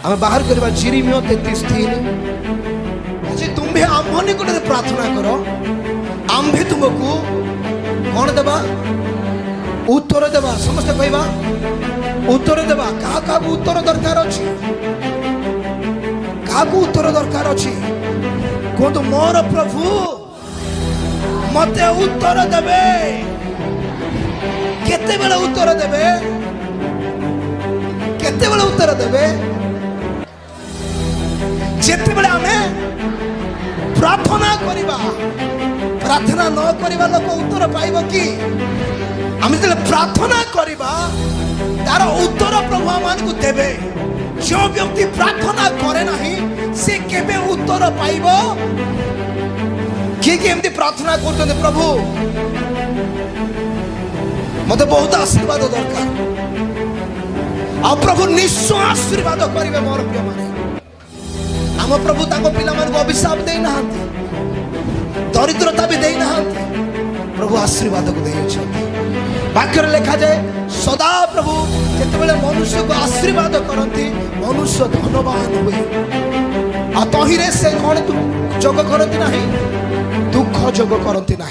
आम बाहर करवा जिरिमियो 33:3 जे तुम्हें आम्भ निकट प्रार्थना करो आम्भे तुमको कौन देवा उत्तर देवा समस्त कहवा उत्तर देवा क्या उत्तर दरकार अच्छी क्या उत्तर दरकार अच्छी कहतु मोर प्रभु मते उत्तर देवे केते बेले उत्तर देवे केते बेले उत्तर देवे जेते बेले हमें प्रार्थना करिबा प्रार्थना न करिबा लोक उत्तर पाइबो कि आमे जले प्रार्थना करिबा तार उत्तर प्रभु मान को देबे जो व्यक्ति प्रार्थना करे नाही से केबे उत्तर पाइबो कि एमती प्रार्थना करते प्रभु मते बहुत आशीर्वाद दरकार आ प्रभु निश्चय आशीर्वाद करिवे मोर प्रिय माने आम प्रभु ताको पिला मान को अभिशाप दे ना दरिद्रता भी दे ना प्रभु आशीर्वाद को दे वाक्य लिखा जाए सदा प्रभु जिते मनुष्य को आशीर्वाद करती मनुष्य धनवान हुए आ तहिरे से कौन जोग करती ना दुख जोग करती ना।